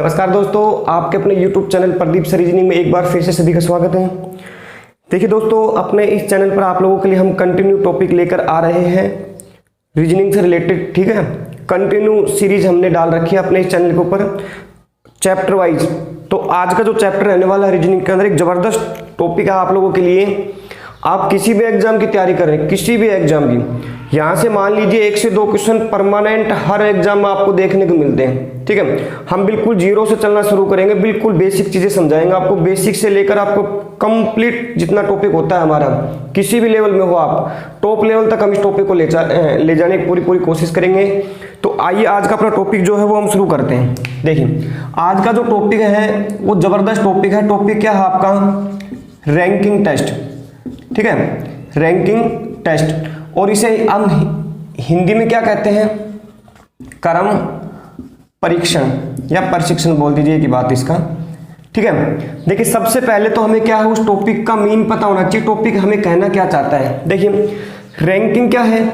नमस्कार दोस्तों, आपके अपने YouTube channel Pradeep sir reasoning में एक बार फिर से सभी का स्वागत है। देखिए दोस्तों, अपने इस चैनल पर आप लोगों के लिए हम कंटिन्यू टॉपिक लेकर आ रहे हैं रीजनिंग से रिलेटेड। ठीक है, कंटिन्यू सीरीज हमने डाल रखी है अपने इस चैनल के ऊपर चैप्टर वाइज। तो आज का जो चैप्टर रहने वाला है रीजनिंग के अंदर एक जबरदस्त टॉपिक है आप लोगों के लिए। आप किसी भी एग्जाम की तैयारी कर रहे हैं, किसी भी एग्जाम की, यहाँ से मान लीजिए 1 से 2 क्वेश्चन परमानेंट हर एग्जाम में आपको देखने को मिलते हैं। ठीक है, हम बिल्कुल जीरो से चलना शुरू करेंगे, बिल्कुल बेसिक चीजें समझाएंगे आपको, बेसिक से लेकर आपको कंप्लीट जितना टॉपिक होता है हमारा, किसी भी लेवल में हो आप, टॉप लेवल तक हम इस टॉपिक को ले जाने की पूरी कोशिश करेंगे। तो आइए आज का अपना टॉपिक जो है वो हम शुरू करते हैं। देखिए आज का जो टॉपिक है वो जबरदस्त टॉपिक है। टॉपिक क्या है आपका? Ranking test. ठीक है, रैंकिंग टेस्ट, और इसे हम हिंदी में क्या कहते हैं? क्रम परीक्षण या प्रशिक्षण बोल दीजिए की बात इसका। ठीक है, देखिए सबसे पहले तो हमें क्या है उस टॉपिक का मीन पता होना चाहिए, टॉपिक हमें कहना क्या चाहता है। देखिए रैंकिंग क्या है?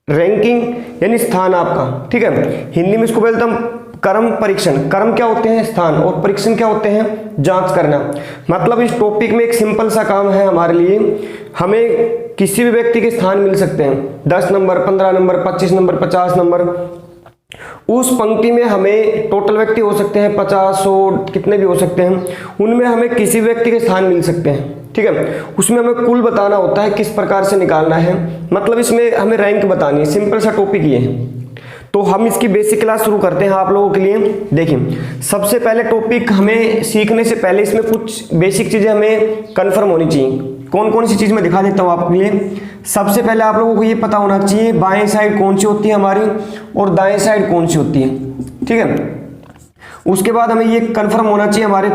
रैंकिंग यानी स्थान आपका। ठीक है, हिंदी में इसको बोलते हम क्रम परीक्षण। क्रम क्या होते हैं? स्थान, और परीक्षण क्या होते हैं? जांच करना। मतलब इस टॉपिक में एक सिंपल सा काम है हमारे लिए, हमें किसी भी व्यक्ति के स्थान मिल सकते हैं, 10 नंबर, 15 नंबर, 25 नंबर, 50 नंबर। उस पंक्ति में हमें टोटल व्यक्ति हो सकते हैं 50, 100, कितने भी हो सकते हैं, उनमें हमें किसी व्यक्ति के स्थान मिल सकते हैं। ठीक है, उसमें हमें कुल बताना होता है, किस प्रकार से निकालना है, मतलब इसमें हमें रैंक बतानी है। सिंपल सा टॉपिक ये है। तो हम इसकी बेसिक क्लास शुरू करते हैं आप लोगों के लिए। देखिए सबसे पहले टॉपिक हमें सीखने से पहले इसमें कुछ बेसिक चीजें हमें कंफर्म होनी चाहिए। कौन कौन सी चीज मैं दिखा देता हूं आपके लिए। सबसे पहले आप लोगों को ये पता होना चाहिए बाएं साइड कौन सी होती है हमारी और दाएं साइड कौन सी होती है। ठीक है, उसके बाद हमें ये कंफर्म होना चाहिए हमारे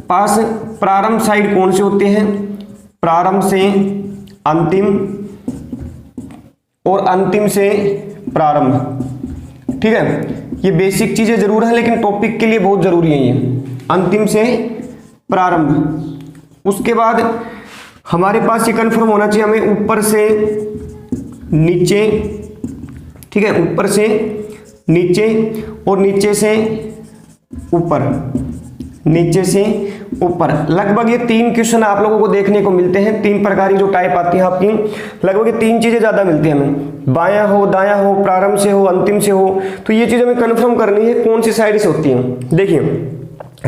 पास प्रारंभ साइड कौन से होते हैं, प्रारंभ से अंतिम और अंतिम से प्रारंभ। ठीक है, ये बेसिक चीजें जरूर है लेकिन टॉपिक के लिए बहुत जरूरी है ये, अंतिम से प्रारंभ। उसके बाद हमारे पास ये कंफर्म होना चाहिए हमें ऊपर से नीचे। ठीक है, ऊपर से नीचे और नीचे से ऊपर, नीचे से ऊपर। लगभग ये 3 क्वेश्चन आप लोगों को देखने को मिलते हैं। 3 प्रकार की जो टाइप आती है आपकी, लगभग ये 3 चीजें ज्यादा मिलती है हमें, बायां हो, दायां हो, प्रारंभ से हो, अंतिम से हो। तो ये चीज हमें कंफर्म करनी है कौन सी साइड से होती है। देखिए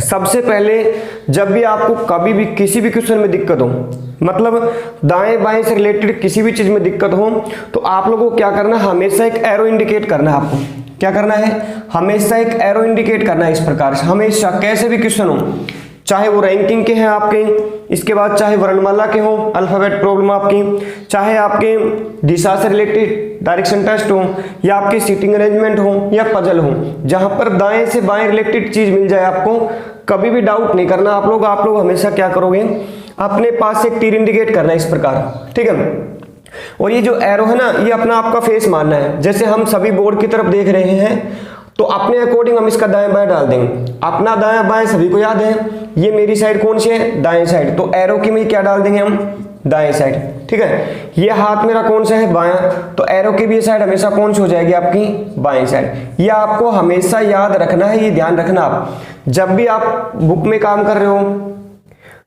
सबसे पहले जब भी आपको कभी भी किसी भी क्वेश्चन में दिक्कत हो, मतलब दाएं बाएं से रिलेटेड किसी भी चीज में दिक्कत हो, तो आप लोगों को क्या करना है, हमेशा एक एरो इंडिकेट करना है। आपको क्या करना है? हमेशा एक एरो इंडिकेट करना है इस प्रकार से। हमेशा कैसे भी क्वेश्चन हो, चाहे वो रैंकिंग के हैं आपके, इसके बाद चाहे वर्णमाला के हो, अल्फाबेट प्रॉब्लम आपकी, चाहे आपके दिशा से रिलेटेड डायरेक्शन टेस्ट हो, या आपके सीटिंग अरेंजमेंट हो, या पजल हो, जहां पर दाएं से बाएं रिलेटेड चीज मिल जाए, आपको कभी भी डाउट नहीं करना। आप लोग हमेशा क्या करोगे, अपने पास एक तीर इंडिकेट करना है इस प्रकार। ठीक है, और ये जो एरो है ना, ये अपना आपका फेस मानना है। जैसे हम सभी बोर्ड की तरफ देख रहे हैं तो अपने अकॉर्डिंग हम इसका दाएं बाएं डाल देंगे। अपना दाएं बाएं सभी को याद है, ये मेरी साइड कौन सी है? दाएं साइड। तो एरो की में क्या डाल देंगे हम? दाएं साइड। ठीक है, ये हाथ मेरा कौन सा है? बायां। तो एरो की भी ये साइड हमेशा कौन सी हो जाएगी? आपकी बाएं साइड। ये आपको हमेशा याद रखना है, ये ध्यान रखना। आप जब भी आप बुक में काम कर रहे हो,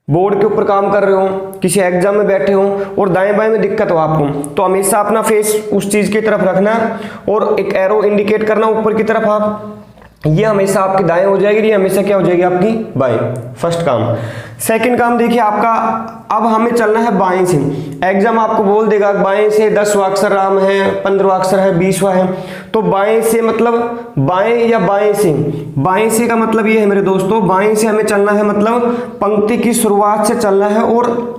बोर्ड के ऊपर काम कर रहे हो, किसी एग्जाम में बैठे हो और दाएं बाएं में दिक्कत हो आपको, तो हमेशा अपना फेस उस चीज की तरफ रखना और एक एरो इंडिकेट करना ऊपर की तरफ। आप ये हमेशा आपकी दाएं हो जाएगी, ये हमेशा क्या हो जाएगी? आपकी बाएं। फर्स्ट काम। सेकंड काम देखिए आपका, अब हमें चलना है बाएं से। एग्जाम आपको बोल देगा बाएं से 10वां अक्षर राम है, 15वां अक्षर है, 20वां है। तो बाएं से मतलब बाएं या बाएं से, बाएं से का मतलब ये है मेरे दोस्तों, बाएं से हमें चलना है मतलब पंक्ति की शुरुआत से चलना है और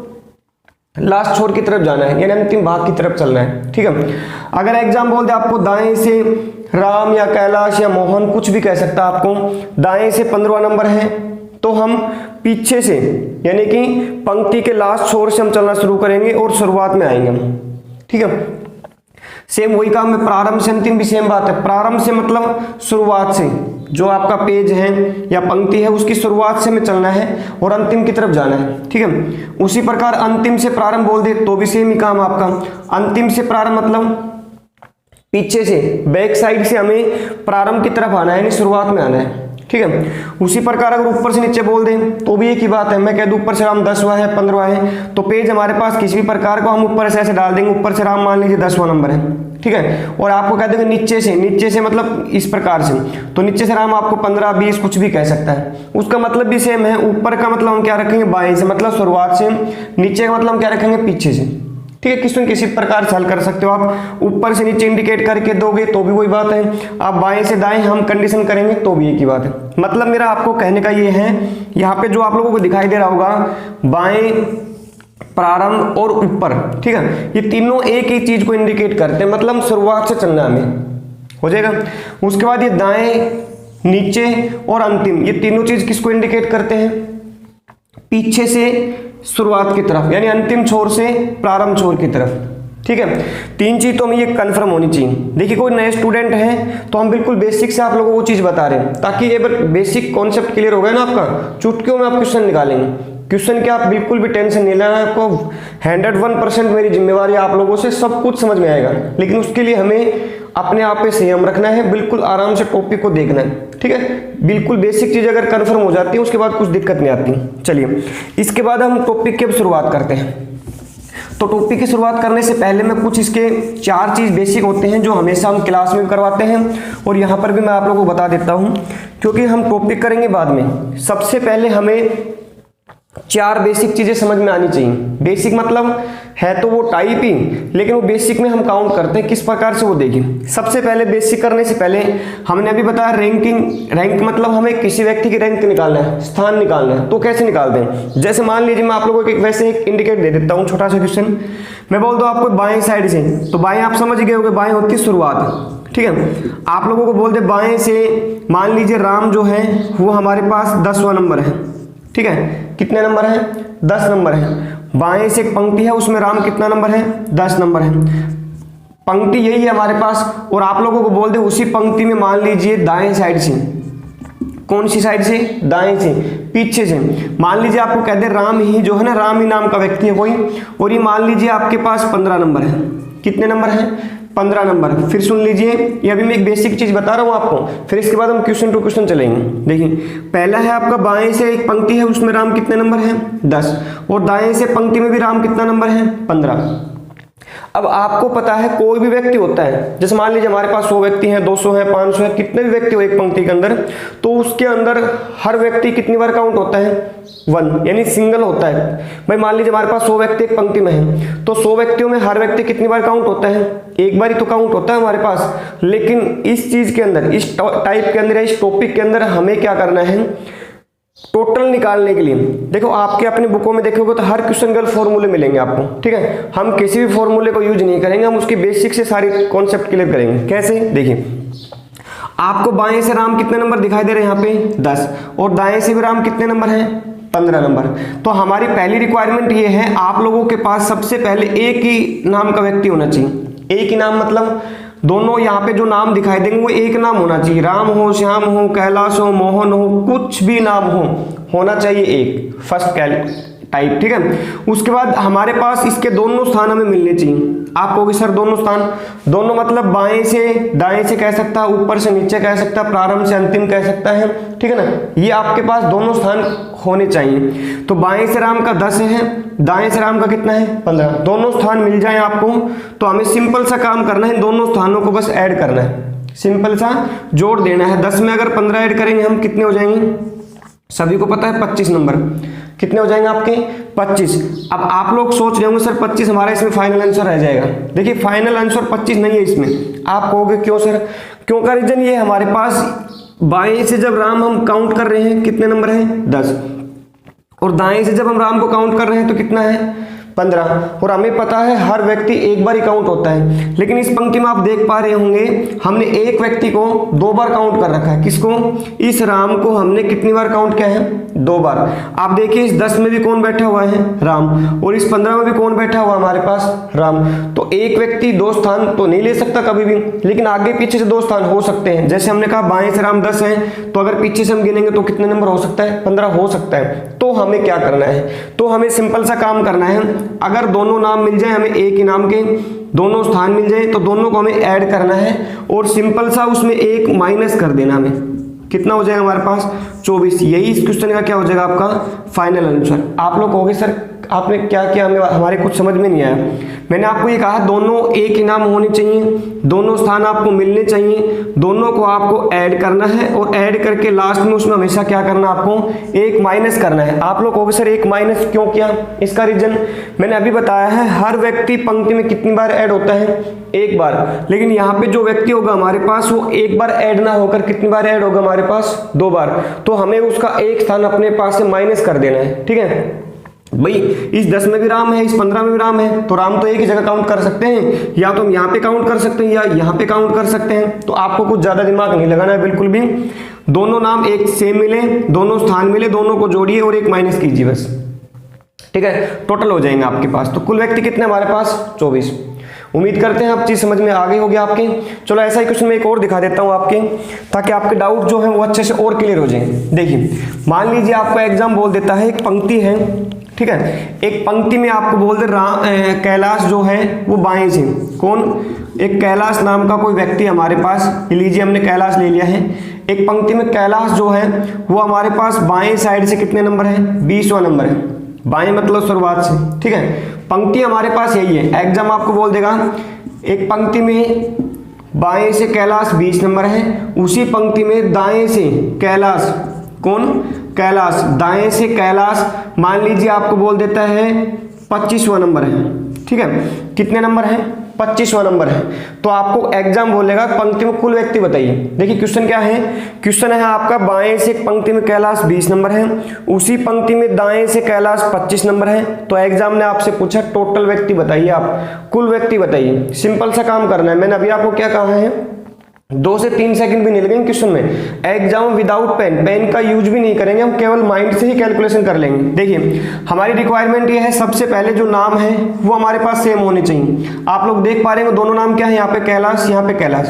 लास्ट छोर की तरफ जाना है, यानी अंतिम भाग की तरफ चलना है। ठीक है, अगर एग्जाम बोल दे आपको दाएं से राम या कैलाश या मोहन, कुछ भी कह सकता है आपको, दाएं से 15वां नंबर है, तो हम पीछे से यानी कि पंक्ति के लास्ट छोर से हम चलना शुरू करेंगे और शुरुआत में आएंगे हम। ठीक है, सेम वही काम है, प्रारंभ से अंतिम भी सेम बात है। प्रारंभ से मतलब शुरुआत से, जो आपका पेज है या पंक्ति है उसकी शुरुआत से हमें चलना है और अंतिम की तरफ जाना है। ठीक है, उसी प्रकार अंतिम से प्रारंभ बोल दे तो भी सेम ही काम आपका। अंतिम से प्रारंभ मतलब पीछे से, बैक साइड से हमें प्रारंभ की तरफ आना है, यानी शुरुआत में आना है। ठीक है। उसी प्रकार अगर ऊपर से नीचे बोल दें तो भी एक ही बात है। मैं कह दूं ऊपर से राम 10वां है 15वां है, तो पेज हमारे पास किसी भी प्रकार को हम ऊपर से ऐसे डाल देंगे, ऊपर से राम मान लीजिए 10वां नंबर है, ठीक है। और आपको कह देंगे नीचे से मतलब इस प्रकार से, तो नीचे से राम आपको 15 20 कुछ भी कह सकता है, उसका मतलब भी सेम है। ऊपर का मतलब हम क्या रखेंगे बाएं से, मतलब शुरुआत से, नीचे का मतलब हम क्या रखेंगे पीछे से, ठीक है। किसी प्रकार से हल कर सकते हो आप। ऊपर से नीचे इंडिकेट करके दोगे तो भी वही बात है, आप बाएं से दाएं हम कंडीशन करेंगे तो भी एक ही बात है। मतलब मेरा आपको कहने का ये है, यहाँ पे जो आप लोगों को दिखाई दे रहा होगा बाएं, प्रारंभ और ऊपर, ठीक है, ये तीनों एक ही चीज को इंडिकेट करते हैं, मतलब शुरुआत से चलना हमें हो जाएगा। उसके बाद ये दाएं, नीचे और अंतिम, ये तीनों चीज किसको इंडिकेट करते हैं, पीछे से शुरुआत की तरफ, यानी अंतिम छोर से प्रारंभ छोर की तरफ, ठीक है। तीन चीज तो हमें ये कंफर्म होनी चाहिए। देखिए कोई नए स्टूडेंट हैं तो हम बिल्कुल बेसिक से आप लोगों को चीज बता रहे हैं, ताकि ये बेसिक कॉन्सेप्ट क्लियर हो गया ना आपका, चुटकियों में आप क्वेश्चन निकालेंगे। क्वेश्चन की आप बिल्कुल भी टेंशन नहीं लेना है, आपको 101% मेरी जिम्मेवारी आप लोगों से सब कुछ समझ में आएगा, लेकिन उसके लिए हमें अपने आप पे संयम रखना है, बिल्कुल आराम से टॉपिक को देखना है, ठीक है। बिल्कुल बेसिक चीज अगर कंफर्म हो जाती है उसके बाद कुछ दिक्कत नहीं आती। चलिए इसके बाद हम टॉपिक की शुरुआत करते हैं। तो टॉपिक की शुरुआत करने से पहले मैं कुछ इसके 4 चीज बेसिक होते हैं जो हमेशा हम क्लास में करवाते हैं, और यहाँ पर भी मैं आप लोगों को बता देता हूँ, क्योंकि हम टॉपिक करेंगे बाद में। सबसे पहले हमें 4 बेसिक चीजें समझ में आनी चाहिए। बेसिक मतलब है तो वो टाइप ही, लेकिन वो बेसिक में हम काउंट करते हैं किस प्रकार से वो देखिए। सबसे पहले बेसिक करने से पहले हमने अभी बताया रैंक मतलब हमें किसी व्यक्ति की रैंक निकालना है, स्थान निकालना है। तो कैसे निकालते हैं, जैसे मान लीजिए मैं आप लोगों को वैसे एक इंडिकेट दे देता हूँ, छोटा सा क्वेश्चन। मैं बोल दूँ आपको बाएं साइड से, तो बाएं आप समझ गए होंगे, बाएं होती है शुरुआत, ठीक है। आप लोगों को बोल दे बाएं से, मान लीजिए राम जो है वो हमारे पास 10वां नंबर है, ठीक है। कितने नंबर है, 10 नंबर है। बाएं से एक पंक्ति है उसमें राम कितना नंबर है, 10 नंबर है। पंक्ति यही है हमारे पास, और आप लोगों को बोल दे उसी पंक्ति में मान लीजिए दाएं साइड से, कौन सी साइड से, दाएं से, पीछे से। मान लीजिए आपको कहते हैं राम ही जो है ना, राम ही नाम का व्यक्ति है कोई, और ये मान लीजिए आपके पास 15 नंबर है। कितने नंबर है, 15 नंबर। फिर सुन लीजिए, ये अभी मैं एक बेसिक चीज बता रहा हूं आपको, फिर इसके बाद हम क्वेश्चन टू क्वेश्चन चलेंगे। देखिए पहला है आपका बाएं से एक पंक्ति है उसमें राम कितने नंबर है, 10, और दाएं से पंक्ति में भी राम कितना नंबर है, 15। अब आपको पता है कोई भी व्यक्ति होता है, जैसे मान लीजिए हमारे पास 100 व्यक्ति हैं, 200 हैं, 500 हैं, कितने भी व्यक्ति हो एक पंक्ति के अंदर, तो उसके अंदर हर व्यक्ति कितनी बार काउंट होता है, 1, यानी सिंगल होता है। भाई मान लीजिए हमारे पास 100 व्यक्ति एक पंक्ति में है, तो 100 व्यक्तियों में हर व्यक्ति कितनी बार काउंट होता है, एक बार ही तो काउंट होता है हमारे पास। लेकिन इस चीज के अंदर, इस टाइप के अंदर, इस टॉपिक के अंदर हमें क्या करना है, टोटल निकालने के लिए। देखो आपके अपने बुकों में देखोगे तो हर क्वेश्चन के फॉर्मूले मिलेंगे आपको, ठीक है। हम किसी भी फॉर्मूले को यूज नहीं करेंगे, हम उसकी बेसिक से सारी कॉन्सेप्ट क्लियर करेंगे। कैसे, देखिए आपको बाएं से राम कितने नंबर दिखाई दे रहे हैं यहाँ पे, 10, और दाएं से भी राम कितने नंबर है, 15 नंबर। तो हमारी पहली रिक्वायरमेंट ये है, आप लोगों के पास सबसे पहले एक ही नाम का व्यक्ति होना चाहिए। एक ही नाम मतलब दोनों यहाँ पे जो नाम दिखाई देंगे वो एक नाम होना चाहिए। राम हो, श्याम हो, कैलाश हो, मोहन हो, कुछ भी नाम होना चाहिए एक, फर्स्ट टाइप, ठीक है। उसके बाद हमारे पास इसके दोनों स्थान हमें मिलने चाहिए। आप कहोगे सर दोनों स्थान, दोनों मतलब बाएं से दाएं से कह सकता है, ऊपर से नीचे कह सकता है, प्रारंभ से अंतिम कह सकता है, ठीक है ना। ये आपके पास दोनों स्थान होने चाहिए। तो बाएं से राम का 10 है, दाएं से राम का कितना है, 15। दोनों स्थान मिल जाए आपको तो हमें सिंपल सा काम करना है, दोनों स्थानों को बस ऐड करना है, सिंपल सा जोड़ देना है। 10 में अगर 15 ऐड करेंगे हम कितने हो जाएंगे, सभी को पता है 25 नंबर। कितने हो जाएंगे आपके, 25। अब आप लोग सोच रहे होंगे सर 25 हमारा इसमें फाइनल आंसर रह जाएगा। देखिए फाइनल आंसर 25 नहीं है इसमें। आप कहोगे क्यों सर, क्यों का रीजन ये, हमारे पास बाएं से जब राम हम काउंट कर रहे हैं कितने नंबर है, 10, और दाएं से जब हम राम को काउंट कर रहे हैं तो कितना है, 15। और हमें पता है हर व्यक्ति एक बार ही काउंट होता है, लेकिन इस पंक्ति में आप देख पा रहे होंगे हमने एक व्यक्ति को 2 बार काउंट कर रखा है। किसको, इस राम को हमने कितनी बार काउंट किया है, 2 बार। आप देखिए इस 10 में भी कौन बैठा हुआ है, राम, और इस 15 में भी कौन बैठा हुआ हमारे पास, राम। तो एक व्यक्ति 2 स्थान तो नहीं ले सकता कभी भी, लेकिन आगे पीछे से 2 स्थान हो सकते हैं। जैसे हमने कहा बाएं से राम 10 है, तो अगर पीछे से हम गिनेंगे तो कितने नंबर हो सकता है, 15 हो सकता है। तो हमें क्या करना है, तो हमें सिंपल सा काम करना है, अगर दोनों नाम मिल जाए, हमें एक ही नाम के दोनों स्थान मिल जाए, तो दोनों को हमें ऐड करना है और सिंपल सा उसमें एक माइनस कर देना हमें, कितना हो जाएगा हमारे पास 24। यही इस क्वेश्चन का क्या हो जाएगा आपका फाइनल आंसर। आप लोग कहोगे सर आपने क्या किया, हमारे कुछ समझ में नहीं आया। मैंने आपको ये कहा दोनों एक ही नाम होने चाहिए, दोनों स्थान आपको मिलने चाहिए, दोनों को आपको ऐड करना है और ऐड करके लास्ट में उसमें हमेशा क्या करना आपको एक माइनस करना है। आप लोग कहोगे सर एक माइनस क्यों किया, इसका रीजन मैंने अभी बताया है। हर व्यक्ति पंक्ति में कितनी बार ऐड होता है, एक बार, लेकिन यहाँ पे जो व्यक्ति होगा हमारे पास वो एक बार ऐड ना होकर कितनी बार ऐड होगा हमारे पास 2 बार, तो हमें उसका एक स्थान अपने पास से माइनस कर देना है। ठीक है भाई, इस 10 में भी राम है, इस 15 में भी राम है, तो राम तो एक ही जगह काउंट कर सकते हैं, या तो हम यहाँ पे काउंट कर सकते हैं या यहाँ पे काउंट कर सकते हैं। तो आपको कुछ ज्यादा दिमाग नहीं लगाना है बिल्कुल भी। दोनों नाम एक सेम मिले, दोनों स्थान मिले, दोनों को जोड़िए और एक माइनस कीजिए बस। ठीक है, टोटल हो जाएंगे आपके पास। तो कुल व्यक्ति कितने हमारे पास 24। उम्मीद करते हैं आप चीज समझ में आ गई होगी आपके। चलो ऐसा ही क्वेश्चन मैं एक और दिखा देता हूं आपके, ताकि आपके डाउट जो है वो अच्छे से और क्लियर हो जाए। देखिए मान लीजिए आपका एग्जाम बोल देता है, एक पंक्ति है, ठीक है, एक पंक्ति में आपको बोल दे कैलाश जो है वो बाएं से, कौन, एक कैलाश नाम का कोई व्यक्ति हमारे पास, लीजिए हमने कैलाश ले लिया है। एक पंक्ति में कैलाश जो है वो हमारे पास बाएं साइड से कितने नंबर है, 20वां नंबर है। बाएं मतलब शुरुआत से, ठीक है, पंक्ति हमारे पास यही है। एग्जाम आपको बोल देगा एक पंक्ति में बाएं से कैलाश 20 नंबर है, उसी पंक्ति में दाएं से कैलाश, कौन, कैलाश, दाएं से कैलाश मान लीजिए आपको बोल देता है 25वां नंबर है। ठीक है, कितने नंबर है, 25वां नंबर है। तो आपको एग्जाम बोलेगा पंक्ति में कुल व्यक्ति बताइए। देखिए क्वेश्चन क्या है, क्वेश्चन है आपका बाएं से पंक्ति में कैलाश 20 नंबर है, उसी पंक्ति में दाएं से कैलाश 25 नंबर है। तो एग्जाम ने आपसे पूछा टोटल व्यक्ति बताइए, आप कुल व्यक्ति बताइए। सिंपल सा काम करना है। मैंने अभी आपको क्या कहा है, 2 से 3 सेकंड भी नहीं लगेंगे क्वेश्चन में। एग्जाम विदाउट पेन, पेन का यूज भी नहीं करेंगे, हम केवल माइंड से ही कैलकुलेशन कर लेंगे। देखिए हमारी रिक्वायरमेंट ये है, सबसे पहले जो नाम है वो हमारे पास सेम होने चाहिए। आप लोग देख पा रहे हैं दोनों नाम क्या है, यहाँ पे कैलाश, यहाँ पे कैलाश।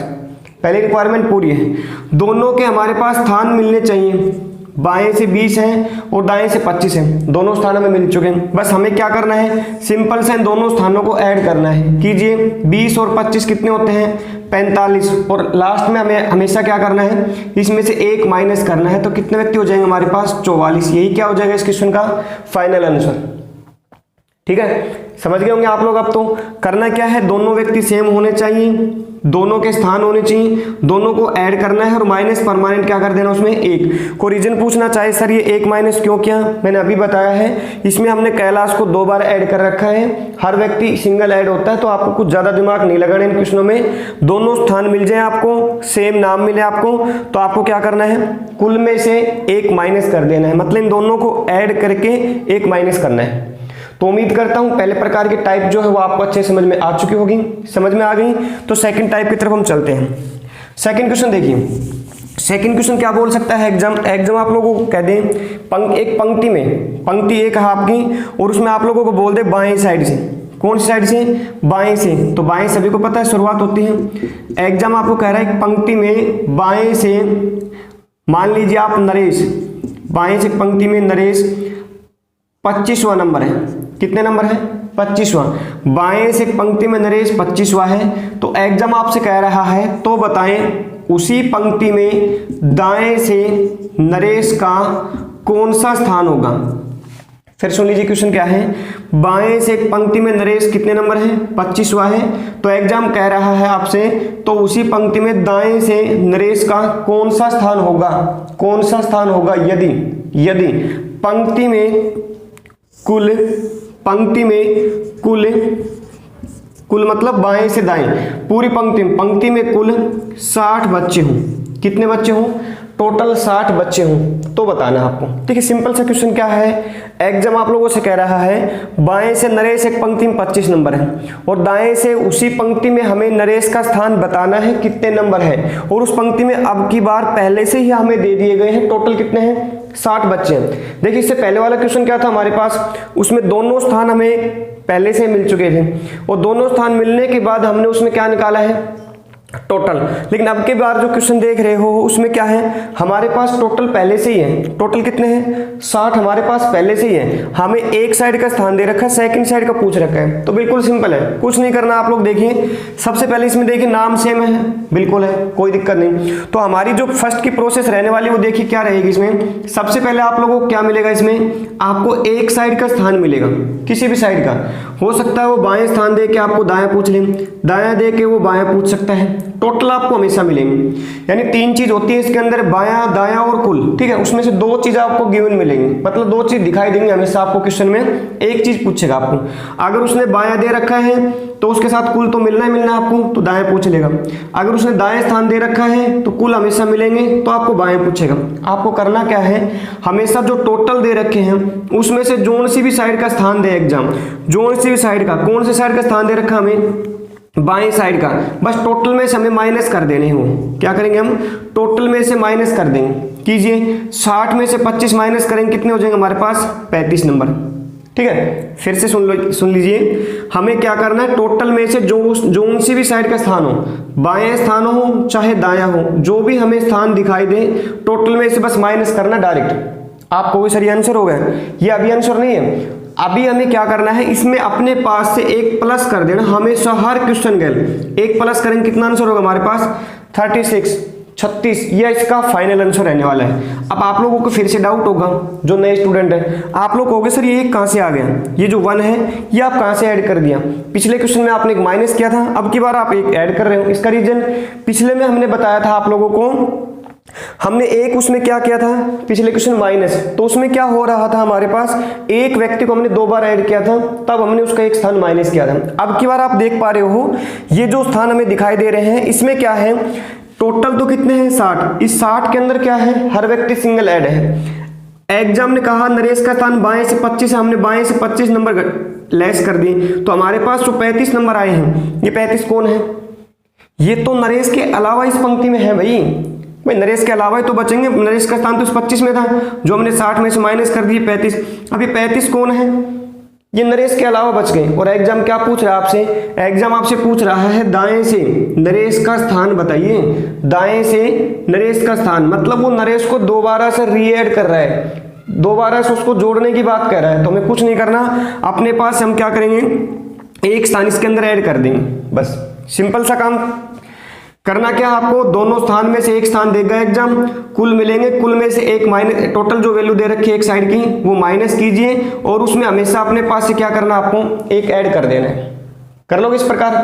पहली रिक्वायरमेंट पूरी है। दोनों के हमारे पास स्थान मिलने चाहिए, बाएं से 20 है और दाएं से 25 है, दोनों स्थानों में मिल चुके हैं। बस हमें क्या करना है, सिंपल से इन दोनों स्थानों को ऐड करना है। कीजिए 20 और 25 कितने होते हैं, 45, और लास्ट में हमें हमेशा क्या करना है, इसमें से एक माइनस करना है। तो कितने व्यक्ति हो जाएंगे हमारे पास 44। यही क्या हो जाएगा इस क्वेश्चन का फाइनल आंसर। ठीक है, समझ गए होंगे आप लोग। अब तो करना क्या है, दोनों व्यक्ति सेम होने चाहिए, दोनों के स्थान होने चाहिए, दोनों को ऐड करना है और माइनस परमानेंट क्या कर देना उसमें एक। को रीजन पूछना चाहे सर ये एक माइनस क्यों किया, मैंने अभी बताया है, इसमें हमने कैलाश को 2 बार ऐड कर रखा है। हर व्यक्ति सिंगल ऐड होता है, तो आपको कुछ ज्यादा दिमाग नहीं लगाना इन क्वेश्चनों में। दोनों स्थान मिल जाए आपको, सेम नाम मिले आपको, तो आपको क्या करना है, कुल में से एक माइनस कर देना है। मतलब इन दोनों को ऐड करके एक माइनस करना है। तो उम्मीद करता हूं पहले प्रकार की टाइप जो है वो आपको अच्छे समझ में आ चुकी होगी, समझ में आ गई। तो सेकंड टाइप की तरफ हम चलते हैं। सेकंड क्वेश्चन देखिए, सेकंड क्वेश्चन क्या बोल सकता है एग्जाम आप लोगों को कह दे एक पंक्ति में, पंक्ति एक है आपकी और उसमें आप लोगों को बोल दे बाएं साइड से, कौन सी साइड से, बाएं से। तो बाएं सभी को पता है शुरुआत होती है। एग्जाम आपको कह रहा है एक पंक्ति में बाएं से, मान लीजिए आप नरेश, बाएं से पंक्ति में नरेश 25वां नंबर है। कितने नंबर है, 25वां। बाएं से पंक्ति में नरेश 25वां है। तो एग्जाम आपसे कह रहा है तो बताएं उसी पंक्ति में दाएं से नरेश का कौन सा स्थान होगा। फिर सुन लीजिए क्वेश्चन क्या है, बाएं से पंक्ति में नरेश कितने नंबर है, 25वां है। तो एग्जाम कह रहा है आपसे तो उसी पंक्ति में दाएं से नरेश का कौन सा स्थान होगा, कौन सा स्थान होगा यदि पंक्ति में कुल मतलब बाएं से दाएं, पूरी पंक्ति में कुल 60 बच्चे हों। कितने बच्चे हों, टोटल 60 बच्चे हों, तो बताना आपको। देखिए सिंपल सा क्वेश्चन क्या है, एग्जाम आप लोगों से कह रहा है बाएं से नरेश एक पंक्ति में 25 नंबर है और दाएं से उसी पंक्ति में हमें नरेश का स्थान बताना है कितने नंबर है, और उस पंक्ति में अब की बार पहले से ही हमें दे दिए गए हैं टोटल कितने हैं, 60 बच्चे हैं। देखिए इससे पहले वाला क्वेश्चन क्या था हमारे पास, उसमें दोनों स्थान हमें पहले से मिल चुके थे और दोनों स्थान मिलने के बाद हमने उसमें क्या निकाला है, टोटल। लेकिन अब के बार जो क्वेश्चन देख रहे हो उसमें क्या है, हमारे पास टोटल पहले से ही है। टोटल कितने हैं, 60 हमारे पास पहले से ही है। हमें एक साइड का स्थान दे रखा है, सेकंड साइड का पूछ रखा है। तो बिल्कुल सिंपल है, कुछ नहीं करना। आप लोग देखिए, सबसे पहले इसमें देखिए नाम सेम है, बिल्कुल है, कोई दिक्कत नहीं। तो हमारी जो फर्स्ट की प्रोसेस रहने वाली वो देखिए क्या रहेगी। इसमें सबसे पहले आप लोगों को क्या मिलेगा, इसमें आपको एक साइड का स्थान मिलेगा, किसी भी साइड का। हो सकता है वो बाएं स्थान दे के आपको दायां पूछ ले, दायां दे के वो बायां पूछ सकता है। टोटल आपको हमेशा मिलेंगे, यानी 3 चीज होती है इसके अंदर, बायां, दायां और कुल, ठीक है। उसमें से 2 चीज आपको गिवन मिलेंगी, मतलब 2 चीज दिखाई देंगी हमेशा आपको क्वेश्चन में। एक चीज पूछेगा आपको, अगर उसने बायां दे रखा है तो उसके साथ कुल तो मिलना ही मिलना आपको, तो दाएं पूछ लेगा। अगर उसने दाएं स्थान दे रखा है तो कुल हमेशा मिलेंगे, तो आपको बाएं पूछेगा। आपको करना क्या है, हमेशा जो टोटल दे रखे हैं उसमें से जोन सी भी साइड का स्थान दे एग्जाम, जोन सी भी साइड का, कौन से साइड का स्थान दे रखा हमें, बाएं साइड का। बस टोटल में से हमें माइनस कर देने हो, क्या करेंगे हम, टोटल में से माइनस कर देंगे। कीजिए, 60 में से 25 माइनस करेंगे, कितने हो जाएंगे हमारे पास, 35 नंबर, ठीक है। फिर से सुन लीजिए, हमें क्या करना है, टोटल में से जोन सी भी साइड का स्थान हो, बाएं स्थान हो चाहे दायां हो, जो भी हमें स्थान दिखाई दे, टोटल में से बस माइनस करना डायरेक्ट। आपको सर ये आंसर हो गया, ये अभी आंसर नहीं है। अभी हमें क्या करना है, इसमें अपने पास से एक प्लस कर देना हमेशा, हर क्वेश्चन के एक प्लस करेंगे, कितना आंसर होगा हमारे पास, 36, ये इसका फाइनल आंसर रहने वाला है। अब आप लोगों को फिर से डाउट होगा, जो नए स्टूडेंट है, आप लोग कहोगे सर ये कहां से आ गया, ये जो 1 है ये आप कहां से ऐड कर दिया, पिछले क्वेश्चन में आपने एक माइनस किया था, अब की बार आप एक ऐड कर रहे हो। इसका रीजन, पिछले में हमने बताया था आप लोगों को, हमने एक उसमें क्या किया था, पिछले क्वेश्चन माइनस, तो उसमें क्या हो रहा था, हमारे पास एक व्यक्ति को हमने 2 बार ऐड किया था, तब हमने उसका एक स्थान माइनस किया था। अब की बार आप देख पा रहे हो, ये जो स्थान हमें दिखाई दे रहे हैं इसमें क्या है, टोटल तो कितने हैं, 60। इस 60 के अंदर क्या है, हर व्यक्ति सिंगल ऐड है। एग्जाम ने कहा नरेश का स्थान बाएं से 25 है, हमने बाएं से 25 नंबर लेस कर दी, तो हमारे पास जो 35 नंबर आए हैं, ये 35 कौन है, ये तो नरेश के अलावा इस पंक्ति में है भाई नरेश के अलावा ही तो बचेंगे। नरेश का स्थान तो इस 25 में था, जो हमने 60 में से माइनस कर दिए 35। अब ये 35 कौन है, ये नरेश के अलावा बच गए। और एग्जाम क्या पूछ रहा है आपसे, एग्जाम आपसे पूछ रहा है दाएं से नरेश का स्थान बताइए, दाएं से नरेश का स्थान, मतलब वो नरेश को दोबारा से रीएड कर रहा है, दोबारा से उसको जोड़ने की बात कर रहा है। तो हमें कुछ नहीं करना, अपने पास हम क्या करेंगे, एक स्थान इसके अंदर ऐड कर देंगे, बस सिंपल सा काम। करना क्या, आपको दोनों स्थान में से एक स्थान देगा एग्जाम, कुल मिलेंगे, कुल में से एक माइनस, टोटल जो वैल्यू दे रखी है एक साइड की वो माइनस कीजिए, और उसमें हमेशा अपने पास से क्या करना, आपको एक ऐड कर देना है। कर लोगे इस प्रकार।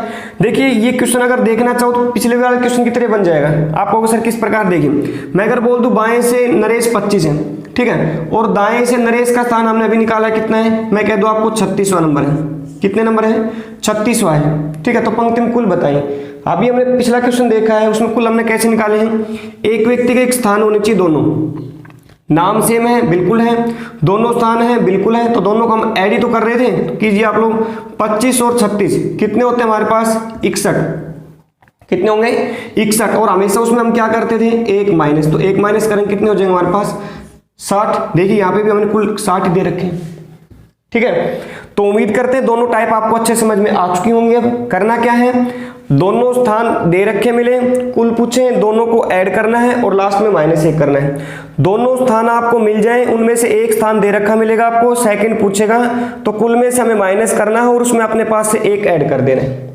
देखिए ये क्वेश्चन अगर देखना चाहो तो पिछले वाले क्वेश्चन की तरह बन जाएगा। आप कहोगे सर किस प्रकार, देखिए मैं अगर बोल दूं बाएं से नरेश 25 है, ठीक है, और दाएं से नरेश का स्थान हमने अभी निकाला कितना है, मैं कह दूं आपको 36वां नंबर है। कितने नंबर है, 36वां है, ठीक है। तो पंक्ति में कुल बताइए। अभी हमने पिछला क्वेश्चन देखा है, उसमें कुल हमने कैसे निकाले हैं, एक व्यक्ति का एक स्थान होने चाहिए, दोनों नाम सेम है, बिल्कुल है, दोनों स्थान है, बिल्कुल है, तो दोनों को हम ऐड ही तो कर रहे थे। तो कीजिए आप लोग, 25 और 36 कितने होते हैं हमारे पास, 61, कितने होंगे 61, और हमेशा उसमें हम क्या करते थे, एक माइनस, तो एक माइनस करेंगे कितने हो जाएंगे हमारे पास 60। देखिए यहाँ पे भी हमने कुल 60 दे रखे, ठीक है। तो उम्मीद करते हैं दोनों टाइप आपको अच्छे समझ में आ चुकी होंगी। अब करना क्या है, दोनों स्थान दे रखे मिले, कुल पूछे, दोनों को ऐड करना है और लास्ट में -1 करना है। दोनों स्थान आपको मिल जाए, उनमें से एक स्थान दे रखा मिलेगा आपको, सेकंड पूछेगा, तो कुल में से हमें माइनस करना है और उसमें अपने पास से एक ऐड कर देना है।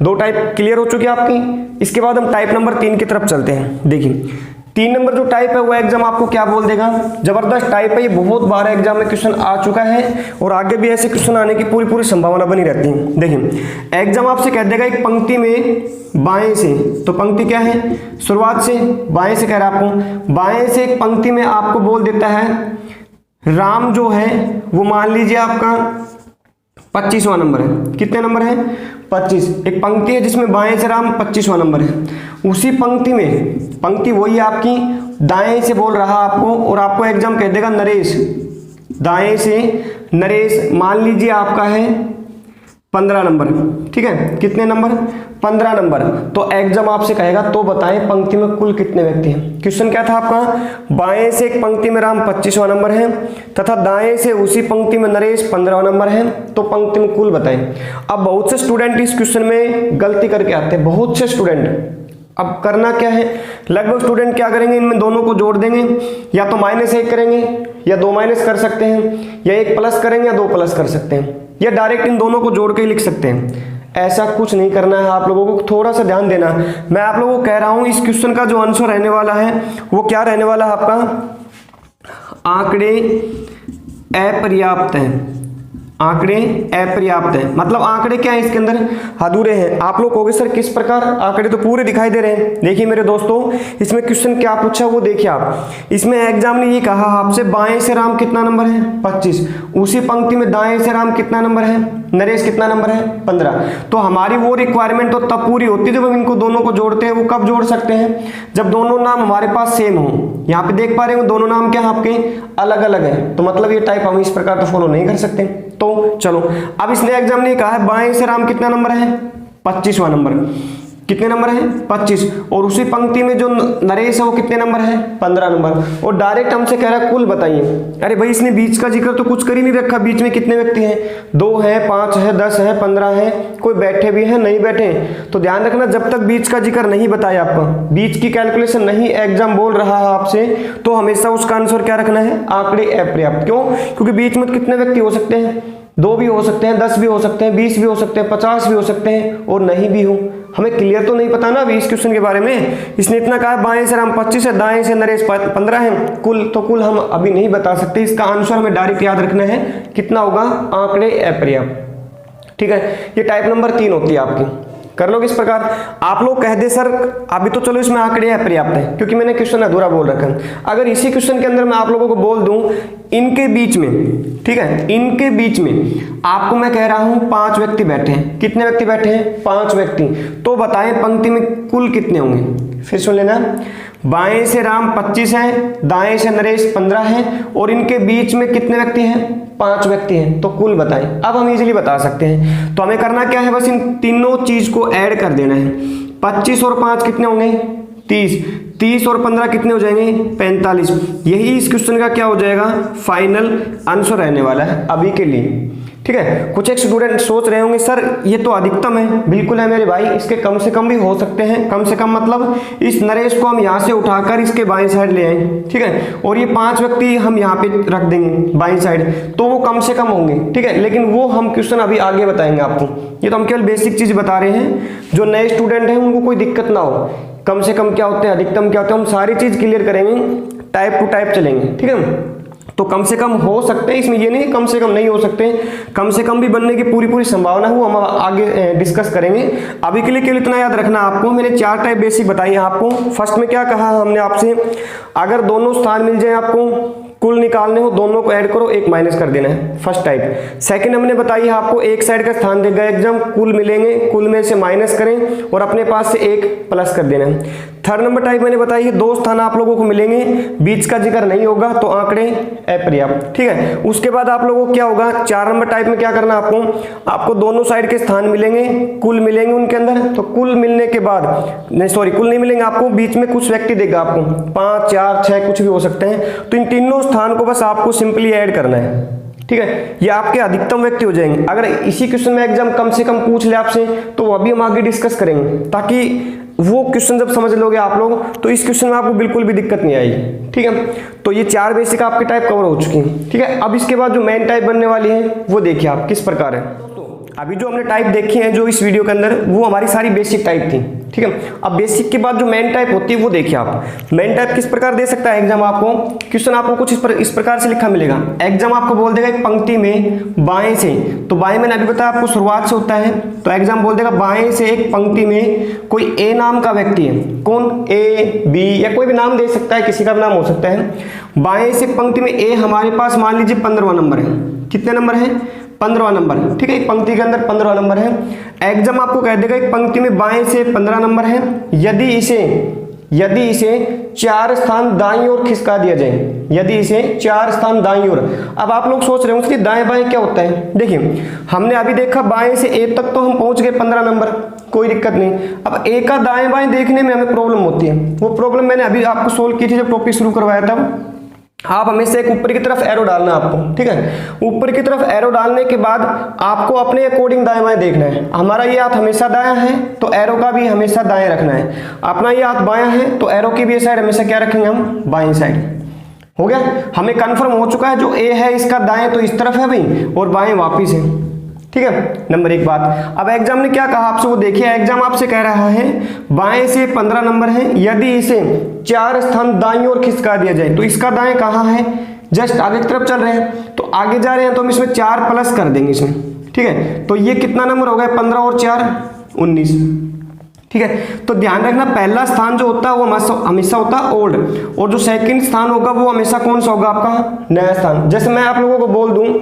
2 टाइप क्लियर हो चुकी है आपकी। इसके बाद हम टाइप नंबर 3 की तरफ चलते हैं। देखिए 3 नंबर जो टाइप है वो एग्जाम आपको क्या बोल देगा, जबरदस्त टाइप है, ये बहुत बार एग्जाम में क्वेश्चन आ चुका है और आगे भी ऐसे क्वेश्चन आने की पूरी संभावना बनी रहती है। देखिए एग्जाम आपसे कह देगा एक पंक्ति में बाएं से, तो पंक्ति क्या है, शुरुआत से बाएं से कह रहा है आपको, बाएं से एक पंक्ति में आपको बोल देता है राम जो है वो मान लीजिए आपका 25वां नंबर है। कितने नंबर है, 25। एक पंक्ति है जिसमें बाएं से राम 25वां नंबर है। उसी पंक्ति में, पंक्ति वही आपकी दाएं से बोल रहा आपको, और आपको एग्जाम कह देगा नरेश, दाएं से नरेश मान लीजिए आपका है 15 नंबर, ठीक है। कितने नंबर, 15 नंबर। तो एग्जाम आपसे कहेगा तो बताएं पंक्ति में कुल कितने व्यक्ति हैं। क्वेश्चन क्या था आपका, बाएं से एक पंक्ति में राम 25वां नंबर है तथा दाएं से उसी पंक्ति में नरेश 15वां नंबर है, तो पंक्ति में कुल बताएं। अब बहुत से स्टूडेंट इस क्वेश्चन में गलती करके आते हैं, बहुत से स्टूडेंट अब करना क्या है, लगभग स्टूडेंट क्या करेंगे, इनमें दोनों को जोड़ देंगे, या तो -1 करेंगे या 2 माइनस कर सकते हैं, या 1 प्लस करेंगे या 2 प्लस कर सकते हैं, या डायरेक्ट इन दोनों को जोड़ के ही लिख सकते हैं। ऐसा कुछ नहीं करना है, आप लोगों को थोड़ा सा ध्यान देना। मैं आप लोगों को कह रहा हूं इस क्वेश्चन का जो आंसर रहने वाला है वो क्या रहने वाला है आपका, आंकड़े अपर्याप्त हैं। आंकड़े अपर्याप्त हैं मतलब आंकड़े क्या है इसके अंदर, अधूरे हैं। आप लोग कहोगे सर किस प्रकार, आंकड़े तो पूरे दिखाई दे रहे हैं। देखिए मेरे दोस्तों, इसमें क्वेश्चन क्या पूछा वो देखिए आप। इसमें एग्जाम ने ये कहा आपसे बाएं से राम कितना नंबर है, 25। उसी पंक्ति में दाएं से राम कितना नंबर है, नरेश कितना नंबर है, 15। तो हमारी वो रिक्वायरमेंट तो तब पूरी होती है जब हम इनको दोनों को जोड़ते हैं। वो कब जोड़ सकते हैं, जब दोनों नाम हमारे पास सेम हो। यहाँ पे देख पा रहे हो दोनों नाम क्या आपके अलग अलग हैं, तो मतलब ये टाइप हम इस प्रकार तो फॉलो नहीं कर सकते। तो चलो, अब इसने एग्जाम ने कहा है बाएं से राम कितना नंबर है, 25वां नंबर। कितने नंबर है, 25। और उसी पंक्ति में जो नरेश है वो कितने नंबर है, 15 नंबर। और डायरेक्ट हमसे कह रहा है कुल बताइए। अरे भाई इसने बीच का जिक्र तो कुछ कर ही नहीं रखा, बीच में कितने व्यक्ति हैं, 2 है, 5 है, 10 है, 15 है, कोई बैठे भी है नहीं बैठे। तो ध्यान रखना, जब तक बीच का जिक्र नहीं बताया आपका, बीच की कैलकुलेशन नहीं एग्जाम बोल रहा है आपसे, तो हमेशा उसका आंसर क्या रखना है, आंकड़े अपर्याप्त। क्यों, क्योंकि बीच में कितने व्यक्ति हो सकते हैं, 2 भी हो सकते हैं, 10 भी हो सकते हैं, 20 भी हो सकते हैं, 50 भी हो सकते हैं, और नहीं भी हो। हमें क्लियर तो नहीं पता ना अभी इस क्वेश्चन के बारे में। इसने इतना कहा बाएं से राम 25 है, दाएं से नरेश 15 है, कुल तो कुल हम अभी नहीं बता सकते। इसका आंसर हमें डायरेक्ट याद रखना है, कितना होगा, आंकड़े अपर्याप्त। ठीक है, ये टाइप नंबर 3 होती है आपकी। कर लोगे इस प्रकार। आप लोग कह दे सर अभी तो चलो इसमें आंकड़े अपर्याप्त है, क्योंकि मैंने क्वेश्चन अधूरा बोल रखा है। अगर इसी क्वेश्चन के अंदर मैं आप लोगों को बोल दूं इनके बीच में, ठीक है, इनके बीच में आपको मैं कह रहा हूं 5 व्यक्ति बैठे हैं। कितने व्यक्ति बैठे हैं, 5 व्यक्ति। तो बताएं पंक्ति में कुल कितने होंगे, फिर सुन लेना। बाएं से राम 25 है, दाएं से नरेश 15 है, और इनके बीच में कितने व्यक्ति हैं, 5 व्यक्ति हैं। तो कुल बताएं। अब हम इजीली बता सकते हैं। तो हमें करना क्या है, बस इन तीनों चीज को ऐड कर देना है। 25 और 5 कितने होंगे, 30। 30 और 15 कितने हो जाएंगे, 45। यही इस क्वेश्चन का क्या हो जाएगा, फाइनल आंसर रहने वाला है अभी के लिए। ठीक है, कुछ एक स्टूडेंट सोच रहे होंगे सर ये तो अधिकतम है। बिल्कुल है मेरे भाई, इसके कम से कम भी हो सकते हैं। कम से कम मतलब इस नरेश को हम यहाँ से उठाकर इसके बाएं साइड ले आए, ठीक है, और ये 5 व्यक्ति हम यहाँ पे रख देंगे बाएं साइड, तो वो कम से कम होंगे। ठीक है, लेकिन वो हम क्वेश्चन अभी आगे बताएंगे आपको। ये तो हम केवल बेसिक चीज बता रहे हैं, जो नए स्टूडेंट हैं उनको कोई दिक्कत ना हो। कम से कम क्या होते हैं, अधिकतम क्या होते हैं, हम सारी चीज क्लियर करेंगे, टाइप टू टाइप चलेंगे। ठीक है, तो कम से कम हो सकते हैं, इसमें ये नहीं कम से कम नहीं हो सकते, कम से कम भी बनने की पूरी संभावना है, वो हम आगे डिस्कस करेंगे। अभी के लिए केवल इतना याद रखना आपको, मैंने 4 टाइप बेसिक बताई है आपको। फर्स्ट में क्या कहा हमने आपसे, अगर दोनों स्थान मिल जाए आपको, कुल निकालने हो, दोनों को ऐड करो, एक माइनस कर देना है, फर्स्ट टाइप। सेकंड हमने बताई है आपको, एक साइड का स्थान देगा एग्जाम, कुल मिलेंगे, कुल में से माइनस करें और अपने पास से एक प्लस कर देना है। थर्ड नंबर टाइप मैंने बताई है, 2 स्थान आप लोगों को मिलेंगे, बीच का जिक्र नहीं होगा, तो आंकड़े अपर्याप्त। ठीक है, उसके बाद आप लोगों को क्या होगा, 4 नंबर टाइप में क्या करना आपको दोनों साइड के स्थान मिलेंगे, कुल मिलेंगे उनके अंदर, तो कुल मिलने के बाद नहीं, सॉरी कुल नहीं मिलेंगे आपको, बीच में कुछ व्यक्ति देगा आपको, 5, 4, 6 कुछ भी हो सकते हैं। तो इन तीनों स्थान को बस आपको सिंपली ऐड करना है। ठीक है, ये आपके अधिकतम व्यक्ति हो जाएंगे। अगर इसी क्वेश्चन में एग्जाम कम से कम पूछ ले आपसे, तो अभी हम आगे डिस्कस करेंगे, ताकि वो क्वेश्चन जब समझ लोगे आप लोग, तो इस क्वेश्चन में आपको बिल्कुल भी दिक्कत नहीं आएगी। ठीक है, तो ये 4 बेसिक आपके टाइप कवर हो चुकी हैं। ठीक है, अब इसके बाद जो मेन टाइप बनने वाली है वो देखिए आप किस प्रकार है। अभी जो हमने टाइप देखी है जो इस वीडियो के अंदर, वो हमारी सारी बेसिक टाइप थी। ठीक है, अब बेसिक के बाद जो मेन टाइप होती है वो देखिए आप। मेन टाइप किस प्रकार दे सकता है एग्जाम आपको, क्वेश्चन आपको कुछ इस प्रकार से लिखा मिलेगा। एग्जाम आपको बोल देगा एक पंक्ति में बाएं से, तो बाएं मैंने अभी बताया आपको शुरुआत से होता है, तो एग्जाम बोल देगा बाएं से एक पंक्ति में कोई ए नाम का व्यक्ति है, कौन, ए, बी या कोई भी नाम दे सकता है, किसी का भी नाम हो सकता है। बाएं से पंक्ति में ए हमारे पास मान लीजिए 15वां नंबर है। कितने नंबर है, 15वां नंबर। ठीक है, एक पंक्ति के अंदर 15वां नंबर है। एग्जाम आपको कह देगा एक पंक्ति में बाएं से 15 नंबर है, यदि इसे 4 स्थान दाईं ओर खिसका दिया जाए, यदि इसे 4 स्थान दाईं ओर। अब आप लोग सोच रहे होंगे कि दाएं बाएं क्या होता है। देखिए हमने अभी देखा बाएं से ए तक तो हम पहुंच गए 15 नंबर, कोई दिक्कत नहीं। अब ए का दाएं बाएं देखने में हमें प्रॉब्लम होती है, वो प्रॉब्लम मैंने अभी आपको सोल्व की थी जब टॉपिक शुरू करवाया था। आप हमेशा एक ऊपर की तरफ एरो डालना आपको, ठीक है। ऊपर की तरफ एरो डालने के बाद आपको अपने अकॉर्डिंग दाएं बाएं देखना है। हमारा ये हाथ हमेशा दायां है तो एरो का भी हमेशा दाएं रखना है। अपना ये हाथ बायां है तो एरो की भी साइड हमेशा क्या रखेंगे हम, बाएं साइड। हो गया, हमें कंफर्म हो चुका है जो ए है इसका दाएं तो इस तरफ है भाई और बाएं वापिस है, ठीक है। नंबर एक बात। अब एग्जाम ने क्या कहा आपसे वो देखिए। एग्जाम आपसे कह रहा है बाएं से 15 नंबर है, यदि इसे 4 स्थान दाईं ओर खिसका दिया जाए तो इसका दाएं कहाँ है, जस्ट आगे की तरफ चल रहे हैं तो आगे जा रहे हैं तो हम इसमें 4 प्लस कर देंगे इसमें, ठीक है। तो ये कितना नंबर हो गया, 15 और 4 19, ठीक है। तो ध्यान रखना पहला स्थान जो होता है वो हमेशा होता है ओल्ड, और जो सेकंड स्थान होगा वो हमेशा कौन सा होगा, आपका नया स्थान। जैसे मैं आप लोगों को बोल दूं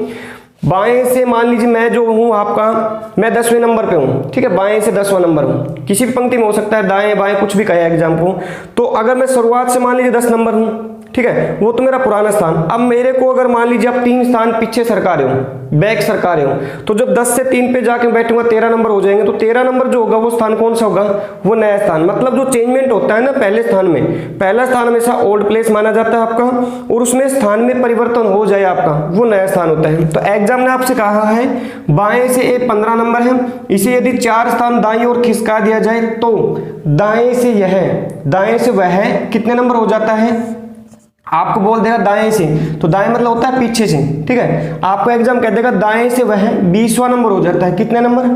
बाएं से, मान लीजिए मैं जो हूं आपका, मैं 10वें नंबर पे हूं, ठीक है। बाएं से 10वां नंबर हूं, किसी भी पंक्ति में हो सकता है, दाएं बाएं कुछ भी कहे एग्जाम को। तो अगर मैं शुरुआत से मान लीजिए 10 नंबर हूं, ठीक है, वो तो मेरा पुराना स्थान। अब मेरे को अगर मान लीजिए आप 3 स्थान पीछे सरका रहे हो, बैक सरका रहे हो, तो जब 10 से 3 पे जाके बैठूंगा 13 नंबर हो जाएंगे। तो 13 नंबर जो होगा वो स्थान कौन सा होगा, वो नया स्थान। मतलब जो चेंजमेंट होता है ना पहले स्थान में, पहला स्थान हमेशा ओल्ड प्लेस माना जाता है आपका, और उसमें स्थान में परिवर्तन हो जाए आपका, वो नया स्थान होता है। तो एग्जाम ने आपसे कहा है बाएं से ए 15 नंबर है, इसे यदि 4 स्थान दाईं ओर खिसका दिया जाए तो दाएं से यह, दाएं से वह कितने नंबर हो जाता है, आपको बोल देगा दाएं से, तो दाएं मतलब होता है पीछे से, ठीक है। आपको एग्जाम कह देगा दाएं से वह 20वां नंबर हो जाता है, कितने नंबर,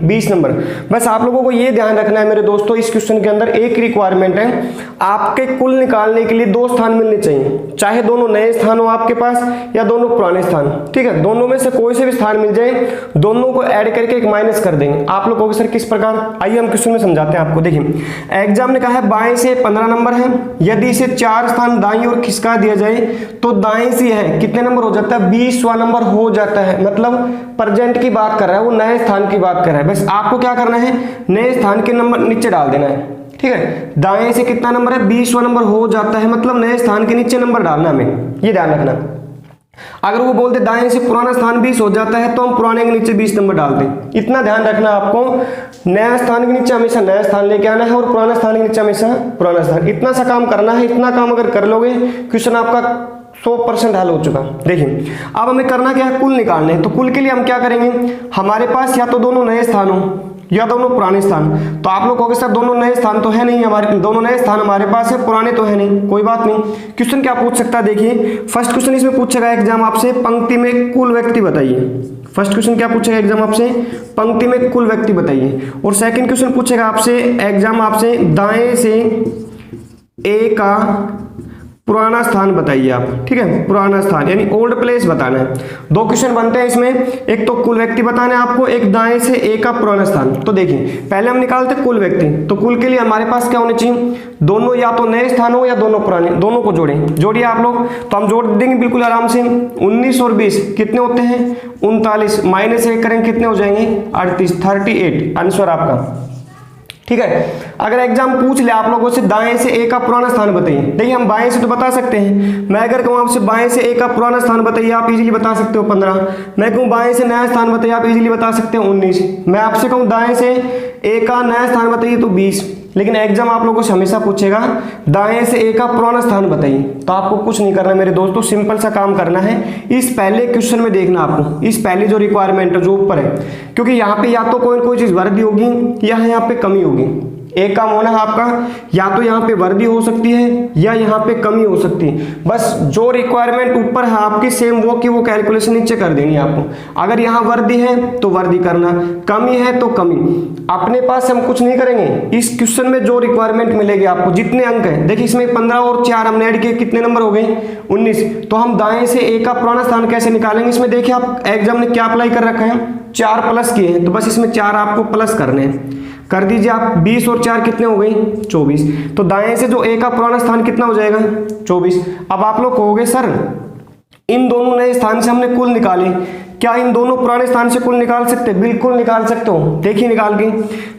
20 नंबर। बस आप लोगों को ये ध्यान रखना है मेरे दोस्तों, इस क्वेश्चन के अंदर एक रिक्वायरमेंट है, आपके कुल निकालने के लिए 2 स्थान मिलने चाहिए, चाहे दोनों नए स्थान हो आपके पास या दोनों पुराने स्थान, ठीक है। दोनों में से कोई से भी स्थान मिल जाए, दोनों को ऐड करके एक माइनस कर देंगे। आप लोग कहोगे सर किस प्रकार, आइए हम क्वेश्चन में समझाते हैं आपको। देखिए एग्जाम ने कहा है बाएं से 15 नंबर है, यदि इसे 4 स्थान दाईं ओर खिसका दिया जाए तो दाएं से है कितने नंबर हो जाता है, 20वां नंबर हो जाता है। मतलब प्रेजेंट की बात कर रहा है वो, नए स्थान की बात कर रहा है। बस आपको क्या करना है, नए स्थान के नंबर नीचे डाल देना है, ठीक है। दाएं से कितना नंबर है, 20वां नंबर हो जाता है, मतलब नए स्थान के नीचे नंबर डालना हमें, ये ध्यान रखना। अगर वो बोलते दाएं से पुराना स्थान 20 हो जाता है तो हम पुराने के नीचे 20 नंबर डाल दें। इतना ध्यान रखना आपको, नया स्थान के नीचे हमेशा नया स्थान लेके आना है और पुराना स्थान के नीचे हमेशा पुराना स्थान। इतना सा काम करना है, इतना काम अगर कर लोगे क्वेश्चन आपका 100% हल हो चुका। देखिए अब हमें करना क्या है, कुल निकालने हैं। तो कुल के लिए हम क्या करेंगे, हमारे पास या तो दोनों नए स्थान हो या दोनों पुराने स्थान। तो आप लोग कहोगे सर दोनों नए स्थान तो है नहीं हमारे, दोनों नए स्थान हमारे पास है, पुराने तो है नहीं। कोई बात नहीं, क्वेश्चन क्या पूछ सकता है, देखिए फर्स्ट क्वेश्चन इसमें पूछेगा एग्जाम आपसे, पंक्ति में कुल व्यक्ति बताइए। फर्स्ट क्वेश्चन क्या पूछेगा एग्जाम आपसे, पंक्ति में कुल व्यक्ति बताइए। और सेकंड क्वेश्चन पूछेगा आपसे एग्जाम आपसे, दाएं से ए का पुराना स्थान बताइए आप, ठीक है। पुराना स्थान यानी ओल्ड प्लेस बताना है। 2 क्वेश्चन बनते हैं इसमें, एक तो कुल व्यक्ति बताना है आपको, एक दाएं से ए का पुराना स्थान। तो देखिए पहले हम निकालते कुल व्यक्ति, तो कुल के लिए हमारे पास क्या होने चाहिए, दोनों या तो नए स्थान हो या दोनों पुराने, दोनों को जोड़ें। जोड़िए आप लोग, तो हम जोड़ देंगे बिल्कुल आराम से। 19 और 20 कितने होते हैं, 39, -1 करेंगे कितने हो जाएंगे, 38, 38 आंसर आपका, ठीक है। अगर एग्जाम पूछ ले आप लोगों से दाएं से ए का पुराना स्थान बताइए, देखिए हम बाएं से तो बता सकते हैं। मैं अगर कहूँ आपसे बाएं से ए का पुराना स्थान बताइए, आप इजीली बता सकते हो 15। मैं कहूँ बाएं से नया स्थान बताइए, आप इजीली बता सकते हो 19। मैं आपसे कहूँ दाएं से ए का नया स्थान बताइए तो 20। लेकिन एग्जाम आप लोगों से हमेशा पूछेगा दाएं से ए का पुराना स्थान बताइए। तो आपको कुछ नहीं करना मेरे दोस्तों, सिंपल सा काम करना है। इस पहले क्वेश्चन में देखना आपको, इस पहले जो रिक्वायरमेंट जो ऊपर है, क्योंकि यहाँ पे या तो कोई चीज वर्दी होगी या यहाँ पे कमी होगी। एक काम होना है आपका, या तो यहाँ पे वर्दी हो सकती है या यहाँ पे कमी हो सकती है। बस जो रिक्वायरमेंट ऊपर है आपकी सेम वो की वो कैलकुलेशन नीचे कर देनी है आपको। अगर यहाँ वर्दी है तो वर्दी करना, कमी है तो कमी। अपने पास हम कुछ नहीं करेंगे, इस क्वेश्चन में जो रिक्वायरमेंट मिलेगी आपको, जितने अंक है, देखिए इसमें 15 और 4 हमने ऐड किए, कितने नंबर हो गए 19। तो हम दाएं से ए का पुराना स्थान कैसे निकालेंगे, इसमें देखिए आप एग्जाम ने क्या अप्लाई कर रखा है, 4 प्लस किए हैं, तो बस इसमें 4 आपको प्लस करने हैं। कर दीजिए आप, 20 और 4 कितने हो गई 24। तो दाएं से जो ए का पुराना स्थान कितना हो जाएगा 24। अब आप लोग कहोगे सर इन दोनों नए स्थान से हमने कुल निकाले, क्या इन दोनों पुराने स्थान से कुल निकाल सकते? बिल्कुल निकाल सकते हो। देखिए निकाल के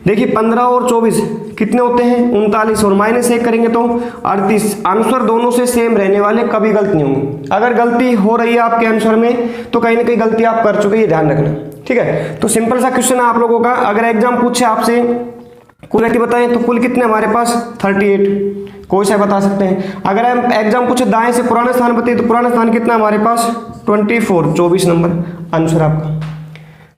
देखिए 15 और 24 कितने होते हैं 39 और -1 करेंगे तो 38। आंसर दोनों से सेम रहने वाले, कभी गलती नहीं होंगी। अगर गलती हो रही है आपके आंसर में तो कहीं ना कहीं गलती आप कर चुके, ये ध्यान रखना, ठीक है। तो सिंपल सा क्वेश्चन है आप लोगों का। अगर एग्जाम पूछे आपसे कुल व्यक्ति बताएं तो कुल कितने हमारे पास 38, कोई सा बता सकते हैं। अगर हम एग्जाम पूछे दाएं से पुराना स्थान बताइए तो पुराना स्थान कितना हमारे पास 24 नंबर आंसर आपका।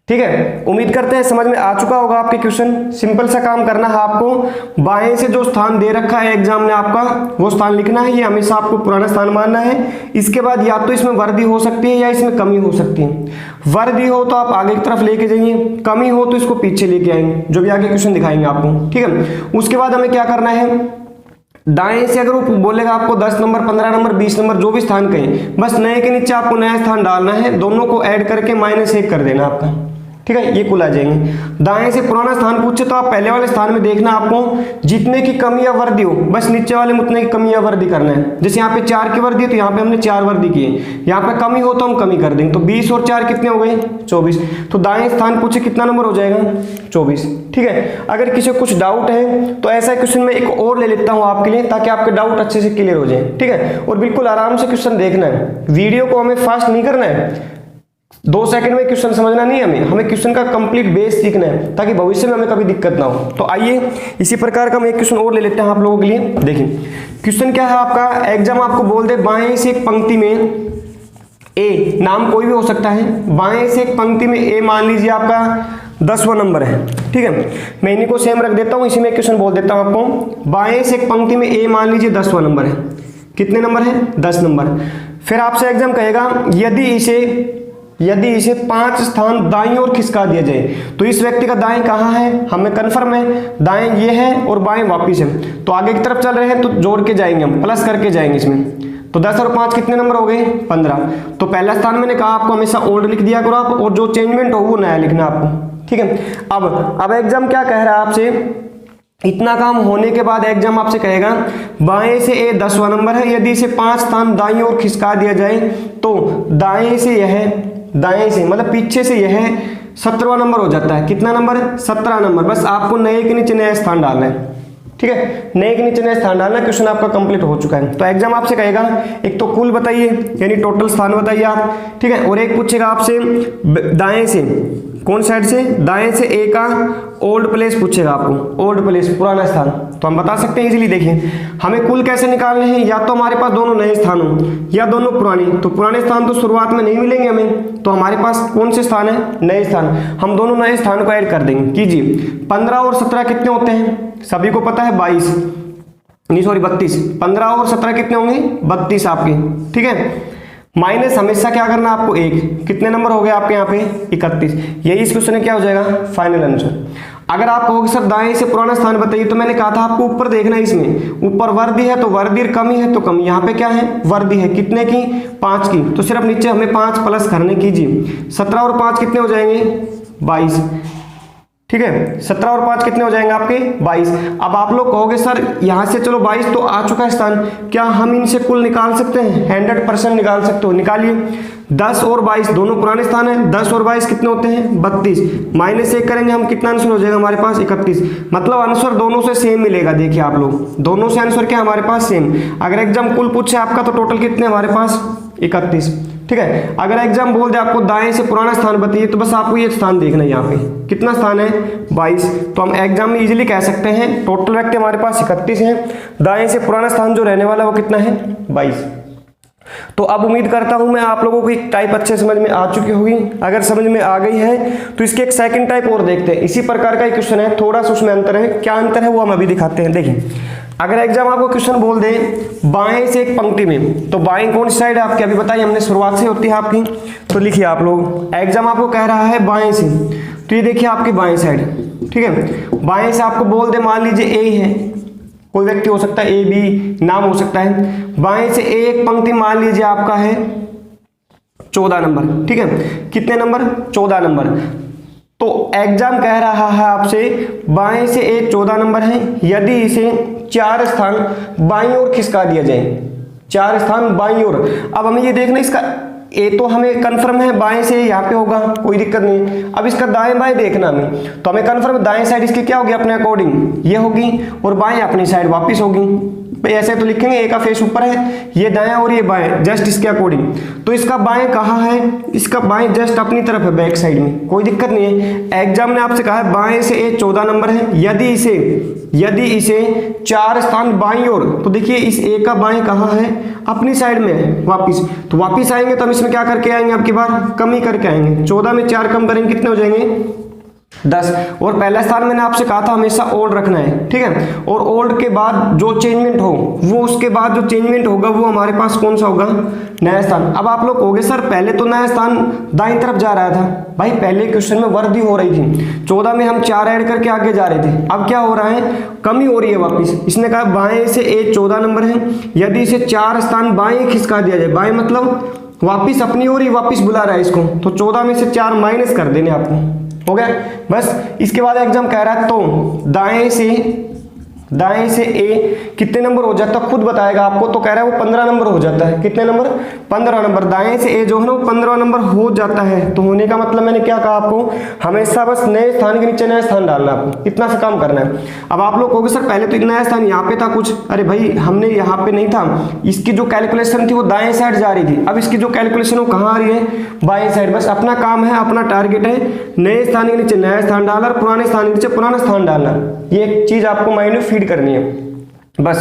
ठीक है, उम्मीद करते हैं समझ में आ चुका होगा आपके क्वेश्चन। सिंपल सा काम करना है आपको, बाएं से जो स्थान दे रखा है एग्जाम ने आपका वो स्थान लिखना है, ये हमेशा आपको पुराना स्थान मानना है। इसके बाद या तो इसमें वर्दी हो सकती है या इसमें कमी हो सकती है। वर्दी हो तो आप आगे की तरफ लेके जाइए, कमी हो तो इसको पीछे लेके आएंगे, जो भी आगे क्वेश्चन दिखाएंगे आपको। ठीक है, उसके बाद हमें क्या करना है, दाएं से अगर वो बोलेगा आपको 10 नंबर 15 नंबर 20 नंबर जो भी स्थान कहें, बस नए के नीचे आपको नया स्थान डालना है, दोनों को ऐड करके -1 कर देना आपका। ठीक है, ये कुल आ जाएंगे। दाएं से पुराना स्थान पूछे तो आप पहले वाले स्थान में देखना आपको जितने की कमी या वर्दी हो, बस नीचे वाले में उतने की कमी या वर्दी करना है। जैसे यहाँ पे 4 की वर्दी है तो यहाँ पे हमने 4 वर्दी की है, यहाँ पे कमी हो तो हम कमी कर देंगे, तो 20 और 4 कितने हो गए 24। तो दाएं स्थान पूछे कितना नंबर हो जाएगा 24। ठीक है, अगर किसी को कुछ डाउट है तो ऐसा क्वेश्चन में एक और ले लेता हूँ आपके लिए, ताकि आपके डाउट अच्छे से क्लियर हो जाए। ठीक है, और बिल्कुल आराम से क्वेश्चन देखना है, वीडियो को हमें फास्ट नहीं करना है, 2 सेकंड में क्वेश्चन समझना नहीं है हमें क्वेश्चन का कंप्लीट बेस सीखना है, ताकि भविष्य में हमें कभी दिक्कत ना हो। तो आइए इसी प्रकार का हम एक क्वेश्चन और ले लेते हैं आप लोगों के लिए। देखिए क्वेश्चन क्या है आपका, एग्जाम आपको बोल दे बाएं से एक पंक्ति में ए, नाम कोई भी हो सकता है, बाएं से एक पंक्ति में ए मान लीजिए आपका 10वां नंबर है। ठीक है, मैं इन्हीं को सेम रख देता हूं, इसी में क्वेश्चन बोल देता हूं आपको, बाएं से एक पंक्ति में ए मान लीजिए 10वां नंबर है। कितने नंबर है 10 नंबर। फिर आपसे एग्जाम कहेगा यदि इसे 5 स्थान दाईं ओर खिसका दिया जाए तो इस व्यक्ति का दाएं कहाँ है, हमें कंफर्म है दाएं ये है और बाएं वापिस है, तो आगे की तरफ चल रहे हैं तो जोड़ के जाएंगे हम, प्लस करके जाएंगे इसमें, तो 10 और 5 कितने नंबर हो गए 15। तो पहला स्थान मैंने कहा आपको हमेशा ओल्ड लिख दिया करो आप, और जो चेंजमेंट हो वो नया लिखना आपको। ठीक है, अब एग्जाम क्या कह रहा है आपसे, इतना काम होने के बाद एग्जाम आपसे कहेगा बाएं से ए 10वां नंबर है, यदि इसे 5 स्थान दाईं ओर खिसका दिया जाए तो दाएं से मतलब पीछे से यह 17वां नंबर हो जाता है। कितना नंबर है 17 नंबर। बस आपको नए के नीचे नया स्थान डालना है। ठीक है, नए के नीचे नया स्थान डालना, क्वेश्चन आपका कंप्लीट हो चुका है। तो एग्जाम आपसे कहेगा एक तो कुल बताइए यानी टोटल स्थान बताइए आप। ठीक है, और एक पूछेगा आपसे दाएं से, कौन साइड से, दाएं से ए का ओल्ड प्लेस पूछेगा आपको, ओल्ड प्लेस पुराना स्थान, तो हम बता सकते हैं इजीली। देखिए हमें कुल कैसे निकालने हैं, या तो हमारे पास दोनों नए स्थान हो या दोनों पुराने, तो पुराने स्थान तो शुरुआत में नहीं मिलेंगे हमें, तो हमारे पास कौन से स्थान है नए स्थान, हम दोनों नए स्थान को ऐड कर देंगे। कीजिए 15 और 17 कितने होते हैं, सभी को पता है 32, 15 और 17 कितने होंगे 32 आपके। ठीक है, माइनस हमेशा क्या करना आपको 1, कितने नंबर हो गए आपके यहाँ पे 31। यही इस क्वेश्चन में क्या हो जाएगा फाइनल आंसर। अगर आप कहोगे सर दाएं से पुराना स्थान बताइए, तो मैंने कहा था आपको ऊपर देखना है, इसमें ऊपर वर्दी है तो वर्दी, कमी है तो कमी, यहाँ पे क्या है वर्दी है, कितने की 5 की, तो सिर्फ नीचे हमें 5 प्लस करने कीजिए, 17 और 5 कितने हो जाएंगे 22। ठीक है, 17 और 5 कितने हो जाएंगे आपके 22। अब आप लोग कहोगे सर यहाँ से चलो 22 तो आ चुका है स्थान, क्या हम इनसे कुल निकाल सकते हैं, 100% निकाल सकते हो, निकालिए। 10 और 22 दोनों पुराने स्थान है, 10 और 22 कितने होते हैं 32, -1 करेंगे हम, कितना आंसर हो जाएगा हमारे पास 31। मतलब आंसर दोनों से सेम मिलेगा। देखिए आप लोग दोनों से आंसर क्या हमारे पास सेम। अगर एग्जाम कुल पूछे आपका तो टोटल कितने हमारे पास 31। ठीक है, अगर एग्जाम बोल दे आपको दाएं से पुराना स्थान बताइए, तो बस आपको ये स्थान देखना है, यहाँ पे कितना स्थान है 22, तो हम एग्जाम में इजीली कह सकते हैं टोटल व्यक्ति हमारे पास 31 है, दाएं से पुराना स्थान जो रहने वाला है वो कितना है 22। तो अब उम्मीद करता हूं मैं आप लोगों को एक टाइप अच्छे समझ में आ चुकी होगी। अगर समझ में आ गई है तो इसके एक सेकंड टाइप और देखते हैं, इसी प्रकार का एक क्वेश्चन है, थोड़ा सा उसमें अंतर है, क्या अंतर है वो हम अभी दिखाते हैं। देखिए अगर एग्जाम आपको क्वेश्चन बोल दे बाएं से एक पंक्ति में, तो बाएं कौन सी साइड है आपकी, अभी बताइए हमने शुरुआत से होती है आपकी, तो लिखिए आप लोग, एग्जाम आपको कह रहा है बाएं से, तो ये देखिए आपकी बाएं साइड। ठीक है, बाएं से आपको बोल दे मान लीजिए ए है, कोई व्यक्ति हो सकता है, ए बी नाम हो सकता है, बाएं से एक पंक्ति मान लीजिए आपका है 14 नंबर। ठीक है, कितने नंबर 14 नंबर। तो एग्जाम कह रहा है आपसे बाएं से एक 14 नंबर है, यदि इसे 4 स्थान बाईं ओर खिसका दिया जाए, 4 स्थान बाईं ओर। अब हमें ये देखना इसका ए तो हमें कंफर्म है बाएं से यहाँ पे होगा, कोई दिक्कत नहीं। अब इसका दाएं बाएं देखना हमें, तो हमें कंफर्म दाएं साइड इसकी क्या होगी अपने अकॉर्डिंग ये होगी, और बाएं अपनी साइड वापस होगी। भाई ऐसे तो लिखेंगे ए का फेस ऊपर है, ये दायां और ये बाएं जस्ट इसके अकॉर्डिंग। तो इसका बाएं कहाँ है, इसका बाएं जस्ट अपनी तरफ है बैक साइड में, कोई दिक्कत नहीं है। एग्जाम ने आपसे कहा है बाएं से ए 14 नंबर है, यदि इसे 4 स्थान बाईं ओर, तो देखिए इस ए का बाएं कहाँ है अपनी साइड में है वापिस, तो वापिस आएंगे तो हम इसमें क्या करके आएंगे, अब की बार कम ही करके आएंगे। 14 में 4 कम करेंगे कितने हो जाएंगे 10। और पहला स्थान मैंने आपसे कहा था हमेशा ओल्ड रखना है, ठीक है। और ओल्ड के बाद जो चेंजमेंट हो वो उसके बाद जो चेंजमेंट होगा वो हमारे पास कौन सा होगा, नया स्थान। अब आप लोग कहोगे सर पहले तो नया स्थान दाईं तरफ जा रहा था, भाई पहले क्वेश्चन में वृद्धि हो रही थी, 14 में हम 4 ऐड करके आगे जा रहे थे, अब क्या हो रहा है कमी हो रही है वापिस। इसने कहा बाएं से ए 14 नंबर है, यदि इसे 4 स्थान बाएं खिसका दिया जाए, बाएं मतलब वापिस अपनी ओर ही वापिस बुला रहा है इसको, तो 14 में से 4 माइनस कर देने आपको, हो गया बस। इसके बाद एग्जाम कह रहा है तो दाएं से ए कितने नंबर हो जाता है खुद बताएगा आपको, तो कह रहा है वो 15 नंबर हो जाता है। कितने नंबर 15 नंबर, दाएं से ए जो है ना वो 15 नंबर हो जाता है। तो होने का मतलब मैंने क्या कहा आपको, हमेशा बस नए स्थान के नीचे नया स्थान डालना है आपको, इतना सा काम करना है। अब आप लोग कहोगे सर पहले तो एक नया स्थान यहाँ पे था कुछ, अरे भाई हमने यहाँ पे नहीं था, इसकी जो कैलकुलेशन थी वो दाएं साइड जा रही थी, अब इसकी जो कैलकुलेशन वो कहाँ आ रही है बाएं साइड। बस अपना काम है, अपना टारगेट है नए स्थान के नीचे नया स्थान डालना और पुराने स्थान के नीचे पुराना स्थान डालना, ये एक चीज आपको माइंड में फीड करनी है। बस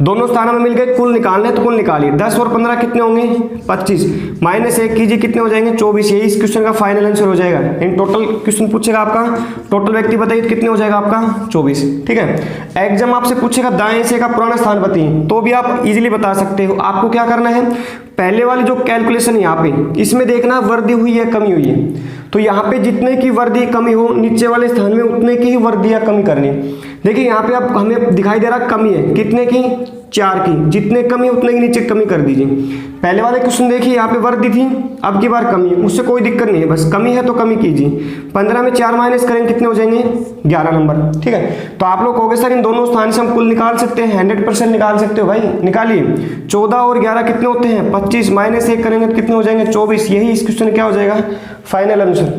दोनों स्थानों में मिल गए, कुल निकालने तो कुल निकालिए। 10 और 15 कितने होंगे 25, -1 कीजिए कितने हो जाएंगे 24। यही इस क्वेश्चन का फाइनल आंसर हो जाएगा। इन टोटल क्वेश्चन पूछेगा आपका, टोटल व्यक्ति बताइए कितने हो जाएगा आपका 24, ठीक है। एग्जाम आपसे पूछेगा दाएं से का पुराना स्थान बताइए, तो भी आप इजीली बता सकते हो। आपको क्या करना है, पहले वाली जो कैलकुलेशन यहाँ पे इसमें देखना वृद्धि हुई है कमी हुई है, तो यहाँ पे जितने की वृद्धि कमी हो नीचे वाले स्थान में उतने की ही वृद्धि या कमी करनी। देखिए यहाँ पे अब हमें दिखाई दे रहा कमी है, कितने की 4 की, जितने कमी उतने के नीचे कमी कर दीजिए। पहले वाले क्वेश्चन देखिए यहाँ पे वृद्धि थी, अब की बार कमी है, उससे कोई दिक्कत नहीं है, बस कमी है तो कमी कीजिए। 15 में 4 माइनस करेंगे कितने हो जाएंगे 11 नंबर, ठीक है। तो आप लोग कहोगे सर इन दोनों स्थान से हम कुल निकाल सकते हैं, 100% निकाल सकते हो भाई, निकालिए। 14 और 11 कितने होते हैं 25, -1 करेंगे तो कितने हो जाएंगे 24। यही इस क्वेश्चन क्या हो जाएगा फाइनल आंसर,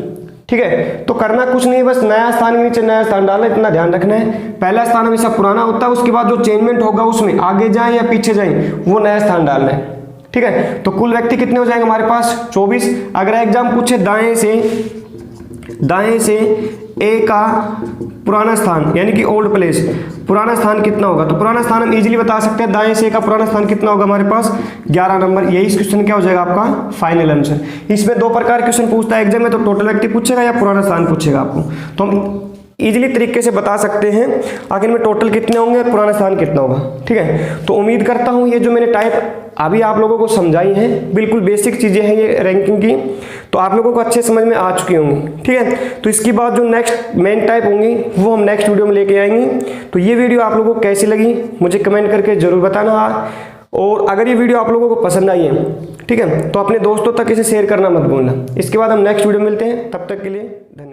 ठीक है। तो करना कुछ नहीं, बस नया स्थान के नीचे नया स्थान डालना, इतना ध्यान रखना है। पहला स्थान हमेशा पुराना होता है, उसके बाद जो चेंजमेंट होगा उसमें आगे जाएं या पीछे जाएं वो नया स्थान डालना है, ठीक है। तो कुल व्यक्ति कितने हो जाएंगे हमारे पास 24। अगर एग्जाम पूछे दाएं से ए का पुराना स्थान यानी कि ओल्ड प्लेस, पुराना स्थान कितना होगा, तो पुराना स्थान हम इजीली बता सकते हैं, दाएं से ए का पुराना स्थान कितना होगा हमारे पास 11 नंबर। यही इस क्वेश्चन क्या हो जाएगा आपका फाइनल आंसर। इसमें 2 प्रकार क्वेश्चन पूछता है एग्जाम में, तो टोटल व्यक्ति पूछेगा या पुराना स्थान पूछेगा आपको, तो हम इजीली तरीके से बता सकते हैं आखिर में टोटल कितने होंगे और पुराना स्थान कितना होगा, ठीक है। तो उम्मीद करता हूँ ये जो मैंने टाइप अभी आप लोगों को समझाई हैं बिल्कुल बेसिक चीज़ें हैं ये रैंकिंग की, तो आप लोगों को अच्छे समझ में आ चुकी होंगी, ठीक है। तो इसके बाद जो नेक्स्ट मेन टाइप होंगी वो हम नेक्स्ट वीडियो में लेके आएंगे। तो ये वीडियो आप लोगों को कैसी लगी मुझे कमेंट करके जरूर बताना, और अगर ये वीडियो आप लोगों को पसंद आई है, ठीक है, तो अपने दोस्तों तक इसे शेयर करना मत भूलना। इसके बाद हम नेक्स्ट वीडियो मिलते हैं, तब तक के लिए धन्यवाद।